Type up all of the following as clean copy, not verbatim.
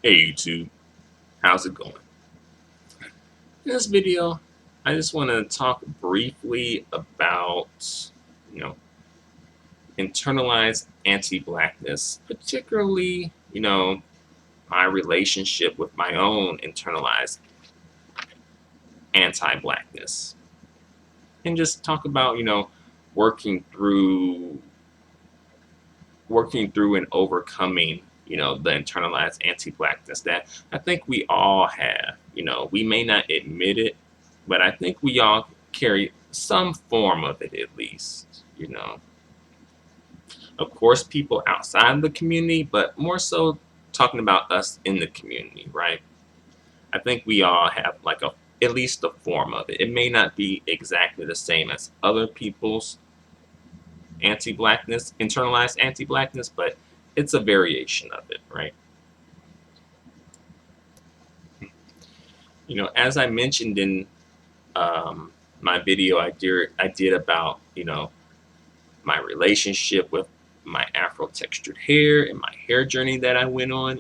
Hey YouTube, how's it going? In this video, I just want to talk briefly about, you know, internalized anti-blackness, particularly, my relationship with my own internalized anti-blackness, and just talk about, working through, and overcoming, the internalized anti-blackness that I think we all have. We may not admit it, but I think we all carry some form of it at least. Of course, people outside the community, but more so talking about us in the community, right? I think we all have like at least a form of it. It may not be exactly the same as other people's anti-blackness, internalized anti-blackness, but it's a variation of it, right? As I mentioned in my video I did about my relationship with my Afro textured hair and my hair journey that I went on.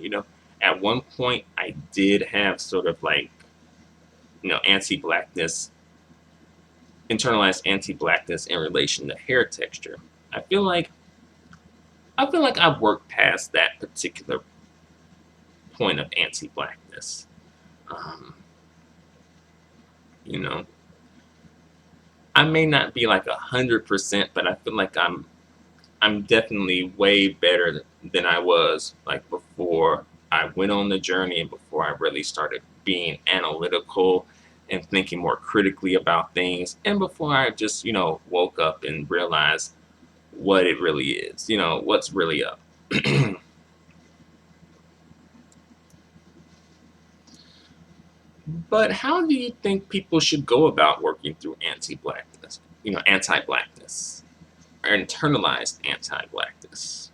At one point I did have sort of like anti-blackness, internalized anti-blackness in relation to hair texture. I feel like I've worked past that particular point of anti-blackness. Um, you know, I may not be like 100%, but I feel like I'm definitely way better than I was like before I went on the journey and before I really started being analytical and thinking more critically about things, and before I just woke up and realized what it really is, what's really up. But how do you think people should go about working through anti-blackness, anti-blackness, or internalized anti-blackness?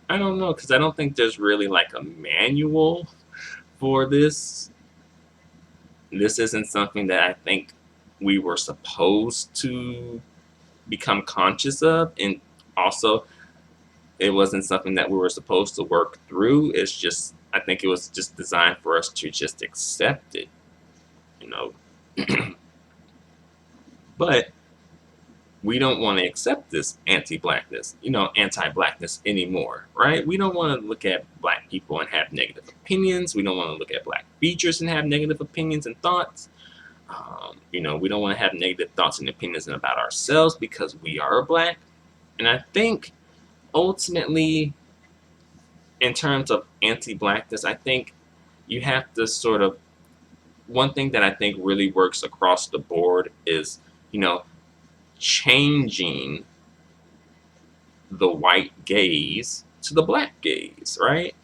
I don't know, because I don't think there's really like a manual for this. This isn't something that I think we were supposed to become conscious of, and also it wasn't something that we were supposed to work through. It's just, I think it was just designed for us to just accept it, you know. But we don't want to accept this anti-blackness, anti-blackness anymore, right? We don't want to look at black people and have negative opinions. We don't want to look at black features and have negative opinions and thoughts. We don't want to have negative thoughts and opinions about ourselves because we are black. And I think ultimately, in terms of anti-blackness, I think you have to sort of, one thing that I think really works across the board is, changing the white gaze to the black gaze, right?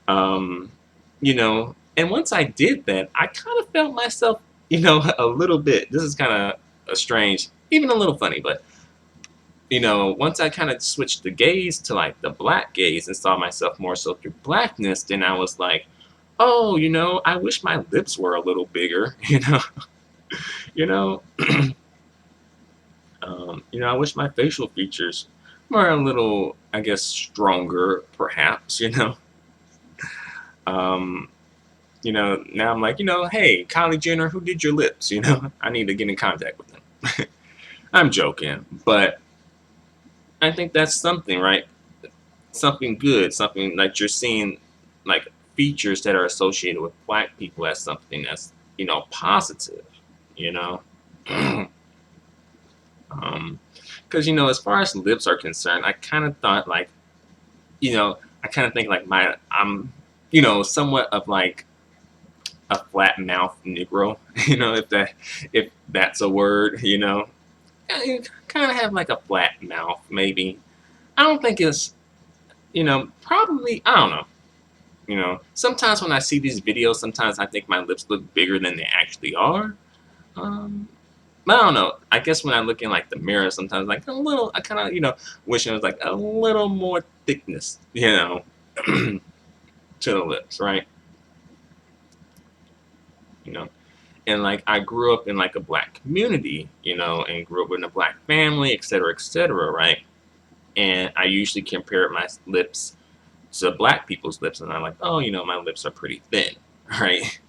um, and once I did that, I kind of felt myself, a little bit. This is kind of a strange, even a little funny, but once I kind of switched the gaze to like the black gaze and saw myself more so through blackness, then I was like, oh, I wish my lips were a little bigger, you know, I wish my facial features were a little, I guess, stronger, perhaps. Um, now I'm like, hey, Kylie Jenner, who did your lips? I need to get in contact with them. I'm joking, but I think that's something, right? Something good, something like you're seeing, like features that are associated with black people as something that's, positive, you know? Because, as far as lips are concerned, I kind of thought like, I kind of think like I'm, somewhat of like a flat mouth Negro, if that's a word, I kind of have like a flat mouth, maybe. I don't think it's, probably, I don't know. Sometimes when I see these videos, sometimes I think my lips look bigger than they actually are. Um, I don't know. I guess when I look in like the mirror, sometimes like a little, I kind of, wish it was like a little more thickness, to the lips, right? You know, and like I grew up in like a black community, and grew up in a black family, et cetera, right? And I usually compare my lips to black people's lips, and I'm like, oh, my lips are pretty thin, right?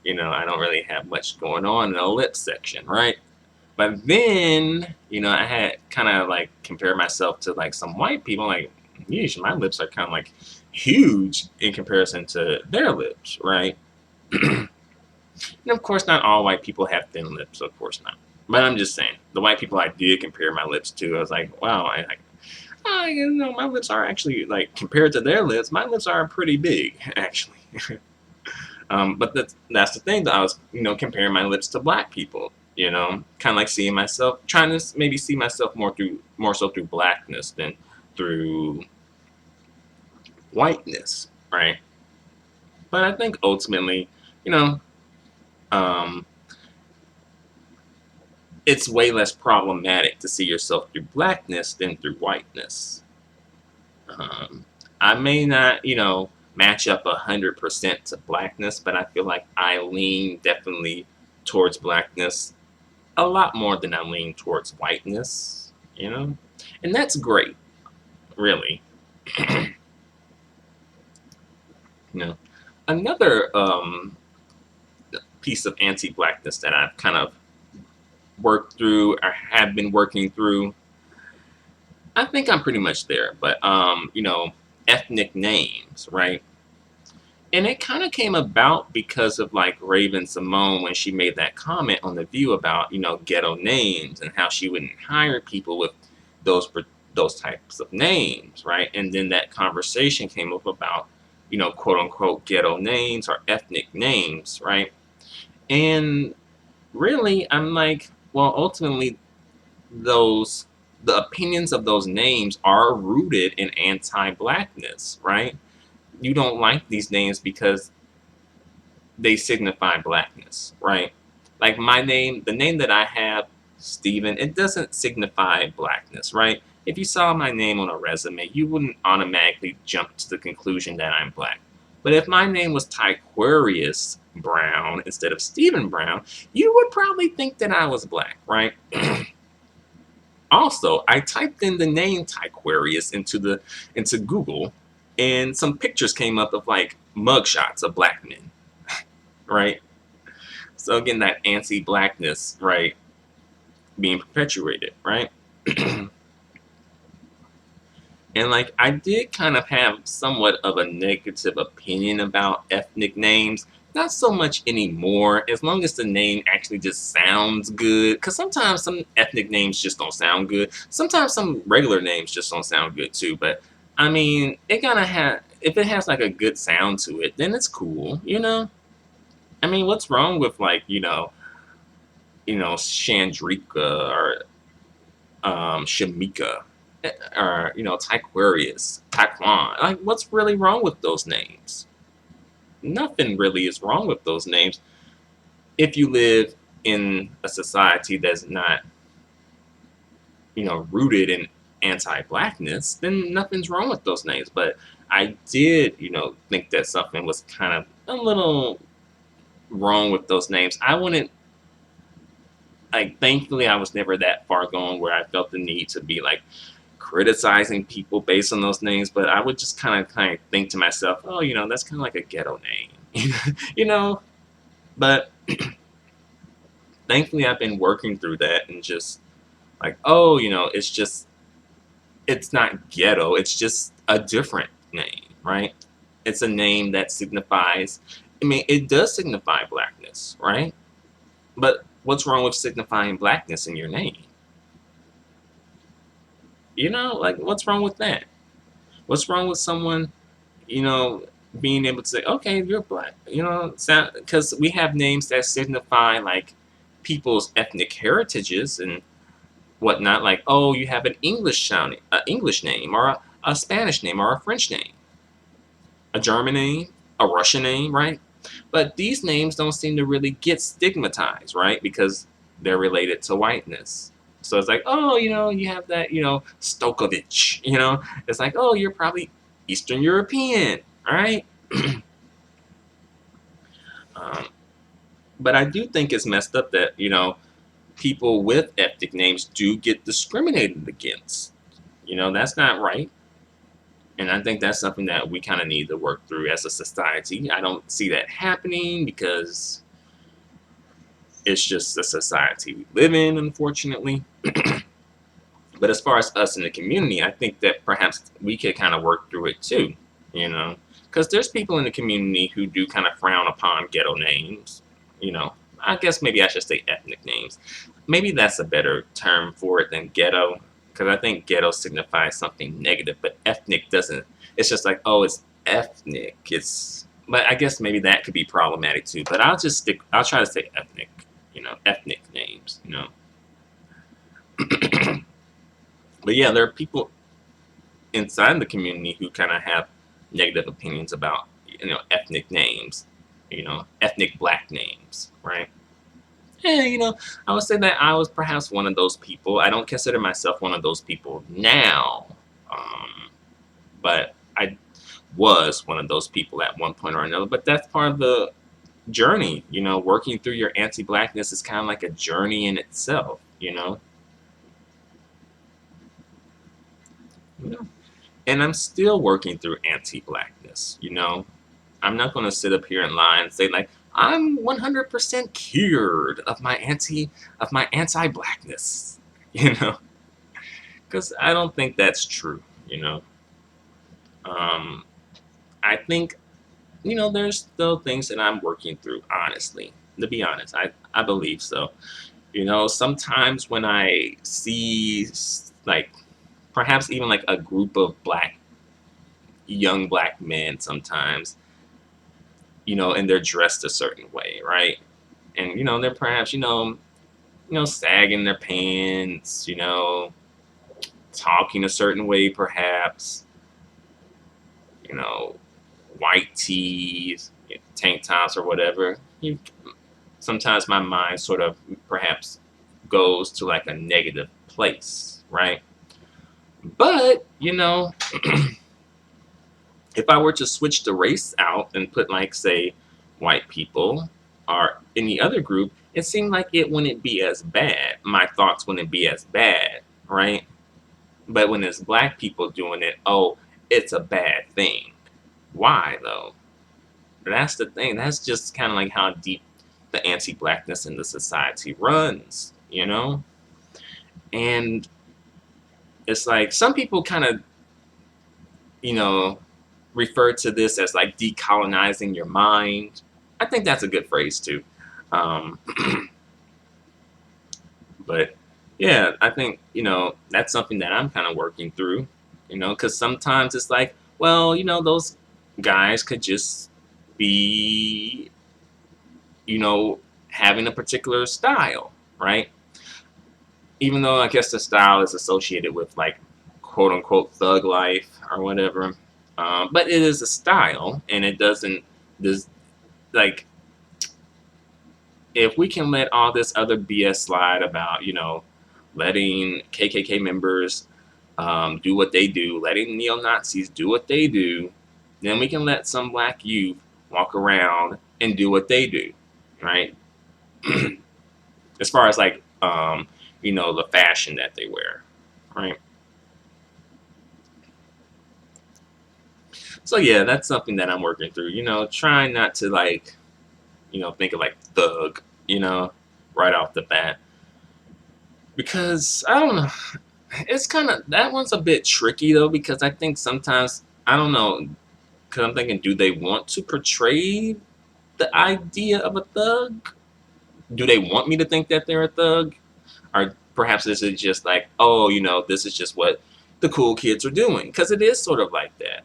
I don't really have much going on in the lip section, right? But then, I had kind of like compare myself to like some white people, like, yeesh, my lips are kind of like huge in comparison to their lips, right? And of course, not all white people have thin lips, of course not. But I'm just saying, the white people I did compare my lips to, I was like, wow, my lips are actually, like, compared to their lips, my lips are pretty big, actually. But that's the thing, that I was, comparing my lips to black people, kind of like seeing myself, trying to maybe see myself more so through blackness than through whiteness, right? But I think ultimately, you know, um, it's way less problematic to see yourself through blackness than through whiteness. Um, I may not, match up 100% to blackness, but I feel like I lean definitely towards blackness a lot more than I lean towards whiteness, and that's great, really. you know, Another piece of anti-blackness that I've kind of worked through or have been working through. I think I'm pretty much there, but ethnic names, right? And it kind of came about because of like Raven Simone when she made that comment on The View about ghetto names and how she wouldn't hire people with those those types of names, right? And then that conversation came up about quote unquote ghetto names or ethnic names, right? And really, I'm like, well, ultimately, those the opinions of those names are rooted in anti-blackness, right? You don't like these names because they signify blackness, right? Like my name, the name that I have, Steven, it doesn't signify blackness, right? If you saw my name on a resume, you wouldn't automatically jump to the conclusion that I'm black. But if my name was Tyquarius Brown instead of Stephen Brown, you would probably think that I was black, right? Also, I typed in the name Tyquarius into Google, and some pictures came up of like mugshots of black men, right? So again, that anti-blackness, right, being perpetuated, right? And like I did kind of have somewhat of a negative opinion about ethnic names. Not so much anymore, as long as the name actually just sounds good. Because sometimes some ethnic names just don't sound good. Sometimes some regular names just don't sound good too. But I mean, it gotta have, if it has like a good sound to it, then it's cool. I mean, what's wrong with like Chandrika or Shamika, or Tyquarius, Taekwon. Like, what's really wrong with those names? Nothing really is wrong with those names if you live in a society that's not, rooted in anti-blackness. Then nothing's wrong with those names. But I did, think that something was kind of a little wrong with those names. I wouldn't like. Thankfully, I was never that far gone where I felt the need to be like criticizing people based on those names, but I would just kind of think to myself, oh, that's kind of like a ghetto name, you know. But thankfully, I've been working through that and just like, oh, it's not ghetto. It's just a different name, right? It's a name that signifies. I mean, it does signify blackness, right? But what's wrong with signifying blackness in your name? Like what's wrong with that? What's wrong with someone, you know, being able to say, okay, you're black, because we have names that signify like people's ethnic heritages and whatnot. Like, oh, you have an English name, or a Spanish name, or a French name, a German name, a Russian name, right? But these names don't seem to really get stigmatized, right? Because they're related to whiteness. So it's like, oh, you have that, Stokovich, it's like, oh, you're probably Eastern European, right? um, but I do think it's messed up that, people with ethnic names do get discriminated against. That's not right. And I think that's something that we kind of need to work through as a society. I don't see that happening because it's just the society we live in, unfortunately. But as far as us in the community, I think that perhaps we could kind of work through it too, you know, because there's people in the community who do kind of frown upon ghetto names, you know. I guess maybe I should say ethnic names. Maybe that's a better term for it than ghetto, because I think ghetto signifies something negative, but ethnic doesn't. It's just like, oh, it's ethnic. But I guess maybe that could be problematic too. But I'll try to say ethnic, ethnic names, But yeah, there are people inside the community who kind of have negative opinions about, ethnic names, ethnic black names, right? Yeah, I would say that I was perhaps one of those people. I don't consider myself one of those people now, but I was one of those people at one point or another. But that's part of the journey, working through your anti-blackness is kind of like a journey in itself, Yeah. And I'm still working through anti-blackness, I'm not going to sit up here and lie and say like I'm 100% cured of my anti-blackness, you know, because I don't think that's true, Um, I think there's still things that I'm working through. Honestly, to be honest, I believe so. Sometimes when I see like perhaps even like a group of young black men, sometimes and they're dressed a certain way, right? And they're perhaps sagging their pants, talking a certain way, perhaps, you know, white tees, tank tops, or whatever. Sometimes my mind sort of perhaps goes to like a negative place, right? But if I were to switch the race out and put like say white people or any other group, it seemed like it wouldn't be as bad. My thoughts wouldn't be as bad, right? But when it's black people doing it, oh, it's a bad thing. Why though? That's the thing. That's just kind of like how deep the anti-blackness in the society runs, And it's like some people kind of, you know, refer to this as like decolonizing your mind. I think that's a good phrase too. Um, but yeah, I think, that's something that I'm kind of working through, because sometimes it's like, well, those guys could just be, you know, having a particular style, right? Even though I guess the style is associated with like quote unquote thug life or whatever. But it is a style, and it doesn't. This like if we can let all this other BS slide about letting KKK members do what they do, letting neo Nazis do what they do, then we can let some black youth walk around and do what they do, right? As far as like the fashion that they wear, right? So yeah, that's something that I'm working through. Trying not to like think of like thug, right off the bat, because I don't know. It's kind of that one's a bit tricky though, because I think sometimes I don't know, because I'm thinking, do they want to portray the idea of a thug? Do they want me to think that they're a thug? Or perhaps this is just like, oh, this is just what the cool kids are doing. Because it is sort of like that.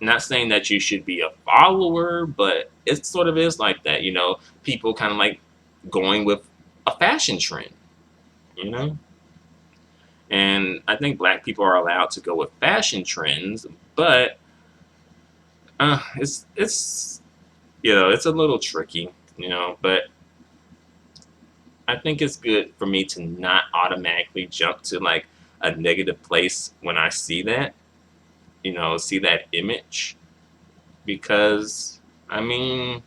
Not saying that you should be a follower, but it sort of is like that. People kind of like going with a fashion trend, you know? And I think black people are allowed to go with fashion trends, but it's it's a little tricky, but I think it's good for me to not automatically jump to like a negative place when I see that, see that image, because I mean,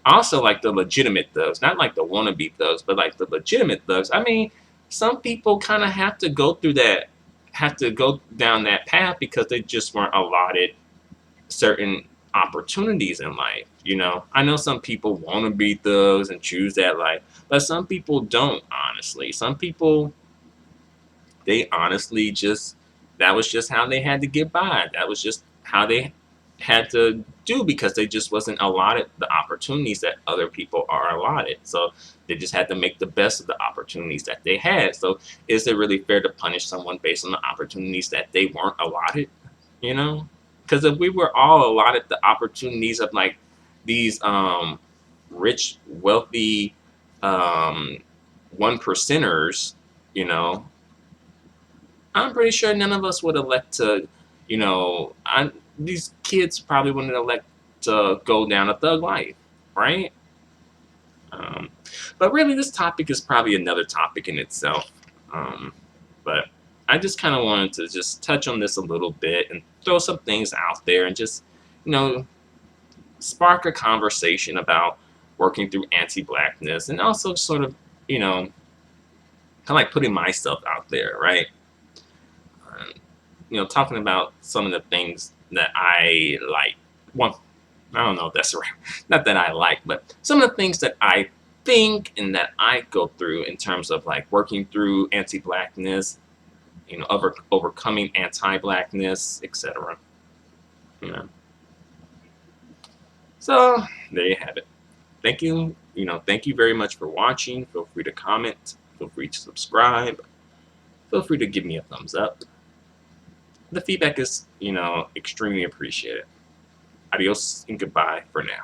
also like the legitimate thugs, not like the wannabe thugs, but like the legitimate thugs. I mean, some people kind of have to go through that have to go down that path because they just weren't allotted certain opportunities in life. I know some people want to be thugs and choose that life, but some people don't. Honestly, some people, they honestly just, that was just how they had to get by. That was just how they had to do, because they just wasn't allotted the opportunities that other people are allotted. So they just had to make the best of the opportunities that they had. So is it really fair to punish someone based on the opportunities that they weren't allotted? you know because if we were all allotted the opportunities of like these rich, wealthy, um one percenters, you know I'm pretty sure none of us would elect to, these kids probably wouldn't elect to go down a thug life, right? um but really, this topic is probably another topic in itself. But I just kind of wanted to just touch on this a little bit and throw some things out there and just, you know, spark a conversation about working through anti-blackness, and also sort of, kind of like putting myself out there, right? Um, talking about some of the things that I like. Well, I don't know if that's right. Not that I like, but some of the things that I think and that I go through in terms of like working through anti-blackness, overcoming anti-blackness, etc. You know. So there you have it. Thank you. Thank you very much for watching. Feel free to comment. Feel free to subscribe. Feel free to give me a thumbs up. The feedback is, extremely appreciated. Adios and goodbye for now.